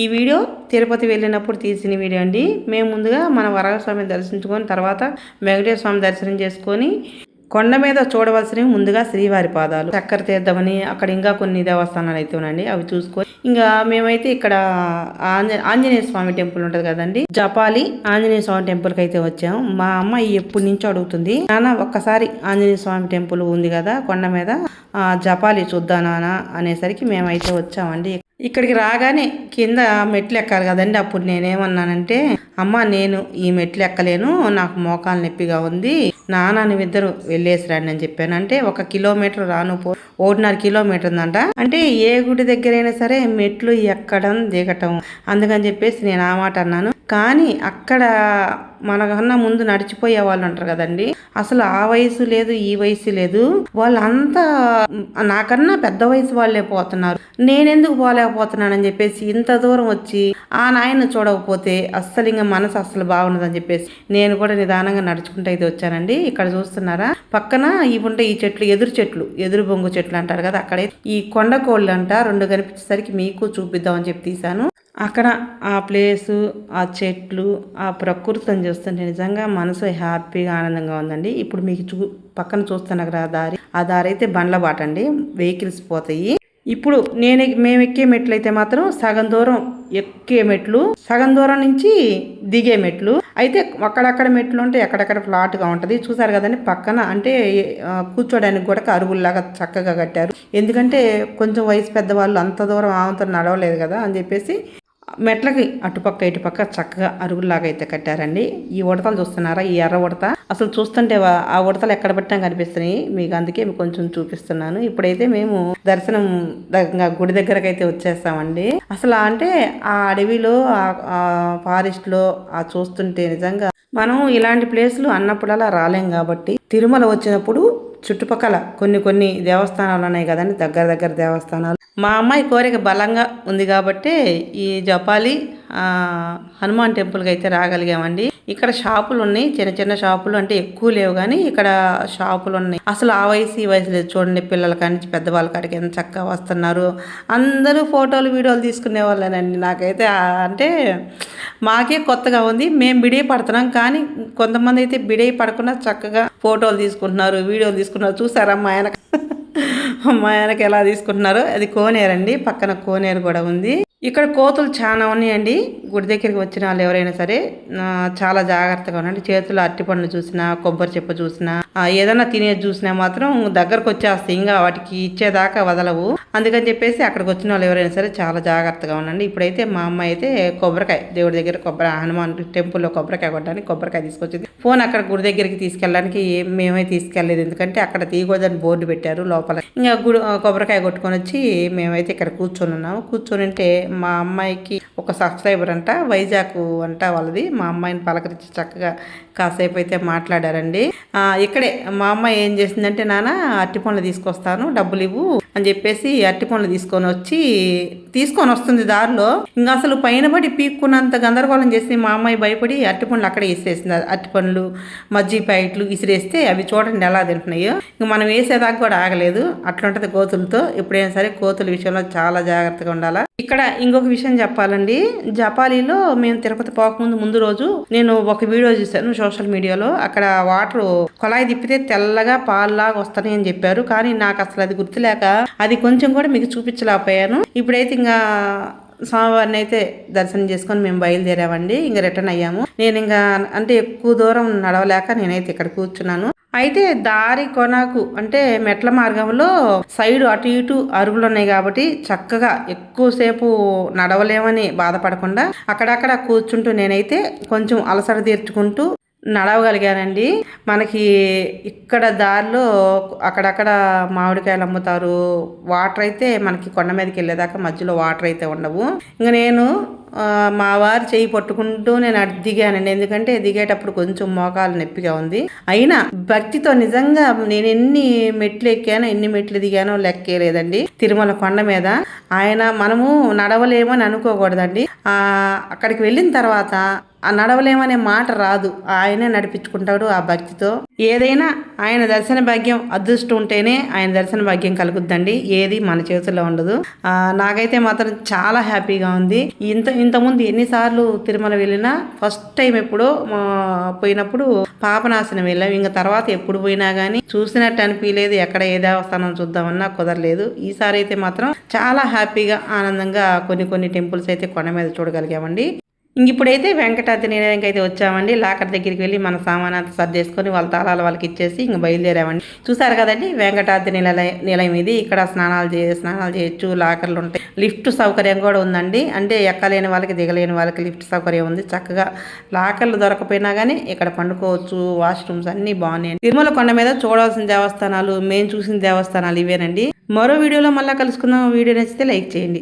ఈ వీడియో తిరుపతి వెళ్ళినప్పుడు తీసిన వీడియో అండి. మేము ముందుగా మన వరాహస్వామిని దర్శించుకొని తర్వాత వెంకటేశ్వర స్వామి దర్శనం చేసుకొని కొండ మీద చూడవలసినవి ముందుగా శ్రీవారి పాదాలు, చక్కర తీర్థమని అక్కడ ఇంకా కొన్ని దేవస్థానాలు అయితే ఉన్నాయండి. అవి చూసుకొని ఇంకా మేమైతే ఇక్కడ ఆంజనేయ స్వామి టెంపుల్ ఉంటుంది కదండి, జపాలి ఆంజనేయ స్వామి టెంపుల్కి అయితే వచ్చాము. మా అమ్మాయి ఎప్పటి నుంచో అడుగుతుంది, నాన్న ఒక్కసారి ఆంజనేయ స్వామి టెంపుల్ ఉంది కదా కొండ మీద, జపాలి చూద్దాం నాన్న అనేసరికి మేమైతే వచ్చామండి. ఇక్కడికి రాగానే కింద మెట్లు ఎక్కాలి కదండి. అప్పుడు నేనేమన్నానంటే, అమ్మ నేను ఈ మెట్లు ఎక్కలేను, నాకు మోకాలు నొప్పిగా ఉంది, నాన్న నువ్విద్దరు వెళ్ళేసి రండి అని చెప్పాను. అంటే 1 కిలోమీటర్ రాను 1.5 కిలోమీటర్ ఉందంట. అంటే ఏ గుడి దగ్గరైనా సరే మెట్లు ఎక్కడం దిగటం, అందుకని చెప్పేసి నేను ఆ మాట అన్నాను. కానీ అక్కడ మనకన్నా ముందు నడిచిపోయే వాళ్ళు ఉంటారు కదండి, అసలు ఆ వయసు లేదు ఈ వయసు లేదు, వాళ్ళంతా నాకన్నా పెద్ద వయసు వాళ్ళే పోతున్నారు, నేనెందుకు పోలేకపోతున్నానని చెప్పేసి ఇంత దూరం వచ్చి ఆ నాయన చూడకపోతే అస్సలు ఇంకా మనసు అస్సలు బాగుండదని చెప్పేసి నేను కూడా నిదానంగా నడుచుకుంటూ అయితే వచ్చానండి. ఇక్కడ చూస్తున్నారా పక్కన ఇవి ఉంటాయి, ఈ చెట్లు ఎదురు బొంగు చెట్లు అంటారు కదా, అక్కడే ఈ కొండ కోళ్ళు అంట 2 కనిపించేసరికి మీకు చూపిద్దామని చెప్పి తీశాను. అక్కడ ఆ ప్లేసు, ఆ చెట్లు, ఆ ప్రకృతిని చూస్తుంటే నిజంగా మనసు హ్యాపీగా ఆనందంగా ఉందండి. ఇప్పుడు మీకు పక్కన చూస్తున్నా కదా ఆ దారి అయితే బండ్ల బాట అండి, వెహికల్స్ పోతాయి. ఇప్పుడు మేము ఎక్కే మెట్లు అయితే మాత్రం సగం దూరం ఎక్కే మెట్లు, సగం దూరం నుంచి దిగే మెట్లు. అయితే అక్కడక్కడ మెట్లు ఉంటే ఎక్కడెక్కడ ఫ్లాట్గా ఉంటుంది చూసారు కదండి. పక్కన అంటే కూర్చోడానికి కూడా అరుగుల్లాగా చక్కగా కట్టారు. ఎందుకంటే కొంచెం వయసు పెద్దవాళ్ళు అంత దూరం ఆమెతో నడవలేదు కదా అని చెప్పేసి మెట్లకి అటుపక్క ఇటుపక్క చక్కగా అరుగుల్లాగా అయితే కట్టారండి. ఈ ఉడతలు చూస్తున్నారా, ఈ ఎర్ర ఉడత అసలు చూస్తుంటే ఆ ఉడతలు ఎక్కడ పెట్టాం కనిపిస్తున్నాయి మీకు, అందుకే కొంచెం చూపిస్తున్నాను. ఇప్పుడైతే మేము దర్శనం గుడి దగ్గరకు అయితే వచ్చేస్తామండి. అసలు అంటే ఆ అడవిలో ఆ ఫారెస్ట్ లో ఆ చూస్తుంటే నిజంగా మనం ఇలాంటి ప్లేసులు అన్నప్పుడల్లా రాలేం కాబట్టి తిరుమల వచ్చినప్పుడు చుట్టుపక్కల కొన్ని దేవస్థానాలు ఉన్నాయి కదండి, దగ్గర దేవస్థానాలు. మా అమ్మాయి కోరిక బలంగా ఉంది కాబట్టి ఈ జపాలి హనుమాన్ టెంపుల్కి అయితే రాగలిగామండి. ఇక్కడ షాపులు ఉన్నాయి, చిన్న షాపులు, అంటే ఎక్కువ లేవు కానీ ఇక్కడ షాపులు ఉన్నాయి. అసలు ఆ వయసు ఈ వయసు లేదు చూడండి, పిల్లల కానించి పెద్దవాళ్ళ కాడికి ఎంత చక్కగా వస్తున్నారు. అందరూ ఫోటోలు వీడియోలు తీసుకునే వాళ్ళనండి. నాకైతే అంటే మాకే కొత్తగా ఉంది, మేము బిడే పడుతున్నాం కానీ కొంతమంది అయితే బిడే పడకుండా చక్కగా ఫోటోలు తీసుకుంటున్నారు, వీడియోలు తీసుకుంటున్నారు. చూసారా మా ఆయనకి ఎలా తీసుకుంటున్నారో. అది కోనేరండి, పక్కన కోనేరు కూడా ఉంది. ఇక్కడ కోతులు చాలా ఉన్నాయండి. గుడి దగ్గరికి వచ్చిన వాళ్ళు ఎవరైనా సరే చాలా జాగ్రత్తగా ఉండండి. చేతులు అరటి పండ్లు చూసినా, కొబ్బరి చెప్ప చూసినా, ఏదైనా తినేది చూసినా మాత్రం దగ్గరకు వచ్చేస్తాయి, ఇంకా వాటికి ఇచ్చేదాకా వదలవు. అందుకని చెప్పేసి అక్కడికి వచ్చిన వాళ్ళు ఎవరైనా సరే చాలా జాగ్రత్తగా ఉండండి. ఇప్పుడైతే మా అమ్మాయి అయితే కొబ్బరికాయ, దేవుడి దగ్గర హనుమాన్ టెంపుల్లో కొబ్బరికాయ కొట్టడానికి కొబ్బరికాయ తీసుకొచ్చింది. ఫోన్ అక్కడ గుడి దగ్గరికి తీసుకెళ్ళడానికి మేమే తీసుకెళ్ళలేదు, ఎందుకంటే అక్కడ తీయకూడదని బోర్డు పెట్టారు లోపల. ఇంకా కొబ్బరికాయ కొట్టుకొని వచ్చి మేమైతే ఇక్కడ కూర్చొని ఉన్నాము. కూర్చొని ఉంటే మా అమ్మాయికి ఒక సబ్స్క్రైబర్ అంట, వైజాగ్ అంట వాళ్ళది. మా అమ్మాయిని పలకరించి చక్కగా కాసేపు అయితే మాట్లాడారండి. ఇక్కడే మా అమ్మాయి ఏం చేసిందంటే, నాన్న అరటి పండ్లు తీసుకొస్తాను డబ్బులు ఇవ్వు అని చెప్పేసి అరటి పండ్లు తీసుకొని వస్తుంది. దారిలో ఇంకా అసలు పైన పడి పీక్కున్నంత గందరగోళం చేసి మా అమ్మాయి భయపడి అరటి పండ్లు అక్కడే ఇసిరేసింది. అరటి పండ్లు మజ్జిగ ప్యాకెట్లు ఇసిరేస్తే అవి చూడండి ఎలా తింటున్నాయో. ఇంక మనం వేసేదాకా కూడా ఆగలేదు, అట్లుంటది కోతులతో. ఎప్పుడైనా సరే కోతుల విషయంలో చాలా జాగ్రత్తగా ఉండాలా. ఇక్కడ ఇంకొక విషయం చెప్పాలండి, జపాలిలో మేము తిరుపతి పోకముందు ముందు రోజు నేను ఒక వీడియో చూశాను సోషల్ మీడియాలో. అక్కడ వాటర్ కొలాయి తిప్పితే తెల్లగా పాల్లాగా వస్తాయి అని చెప్పారు, కానీ నాకు అసలు అది గుర్తులేక అది కొంచెం కూడా మీకు చూపించలేకపోయాను. ఇప్పుడైతే ఇంకా స్వామివారిని అయితే దర్శనం చేసుకొని మేము బయలుదేరామండి. ఇంకా రిటర్న్ అయ్యాము. నేను ఇంకా అంటే ఎక్కువ దూరం నడవలేక నేనైతే ఇక్కడ కూర్చున్నాను. అయితే దారి కొనకు అంటే మెట్ల మార్గంలో సైడ్ అటు ఇటు అరుగులు ఉన్నాయి కాబట్టి చక్కగా ఎక్కువసేపు నడవలేమని బాధపడకుండా అక్కడక్కడ కూర్చుంటూ నేనైతే కొంచెం అలసట తీర్చుకుంటూ నడవగలిగానండి. మనకి ఇక్కడ దారిలో అక్కడక్కడ మామిడికాయలు అమ్ముతారు, వాటర్ అయితే మనకి కొండ మీదకి వెళ్ళేదాకా మధ్యలో వాటర్ అయితే ఉండవు. ఇంకా నేను మా వారు చేయి పట్టుకుంటూ నేను అటు దిగానండి. ఎందుకంటే దిగేటప్పుడు కొంచెం మోకాలు నొప్పిగా ఉంది. అయినా భక్తితో నిజంగా నేను ఎన్ని మెట్లు ఎక్కానో ఎన్ని మెట్లు దిగానో లెక్కేలేదండి. తిరుమల కొండ మీద మనము నడవలేమని అనుకోకూడదండి. అక్కడికి వెళ్ళిన తర్వాత ఆ నడవలేమనే మాట రాదు. ఆయనే నడిపించుకుంటాడు ఆ భక్తితో. ఏదైనా ఆయన దర్శన భాగ్యం అదృష్టం ఉంటేనే ఆయన దర్శన భాగ్యం కలుగుద్దండి. ఏది మన చేతుల్లో ఉండదు. నాకైతే మాత్రం చాలా హ్యాపీగా ఉంది. ఇంతకుముందు ఎన్నిసార్లు తిరుమల వెళ్ళినా ఫస్ట్ టైం ఎప్పుడో పోయినప్పుడు పాపనాశనం వెళ్ళాం. ఇంకా తర్వాత ఎప్పుడు పోయినా కానీ చూసినట్టు అనిపించలేదు. ఎక్కడ ఏ దేవస్థానం చూద్దామన్నా కుదరలేదు. ఈసారి అయితే మాత్రం చాలా హ్యాపీగా ఆనందంగా కొన్ని టెంపుల్స్ అయితే కొండ మీద చూడగలిగామండి. ఇప్పుడైతే వెంకటాద్రి నిలయంకి అయితే వచ్చామండి. లాకర్ దగ్గరికి వెళ్ళి మన సామాన్ అంతా సర్దేసుకొని వాళ్ళ తాళాలు వాళ్ళకి ఇచ్చేసి ఇంక బయలుదేరామండి. చూసారు కదండి వెంకటాద్రి నిలయం ఇది. ఇక్కడ స్నానాలు చేయొచ్చు, లాకర్లు ఉంటాయి, లిఫ్ట్ సౌకర్యం కూడా ఉందండి. అంటే ఎక్కలేని వాళ్ళకి దిగలేని వాళ్ళకి లిఫ్ట్ సౌకర్యం ఉంది. చక్కగా లాకర్లు దొరకపోయినా కానీ ఇక్కడ పండుకోవచ్చు. వాష్రూమ్స్ అన్నీ బాగున్నాయి. తిరుమల కొండ మీద చూడాల్సిన దేవస్థానాలు, మేము చూసిన దేవస్థానాలు ఇవేనండి. మరో వీడియోలో మళ్ళీ కలుసుకుందాం. వీడియో నచ్చితే లైక్ చేయండి.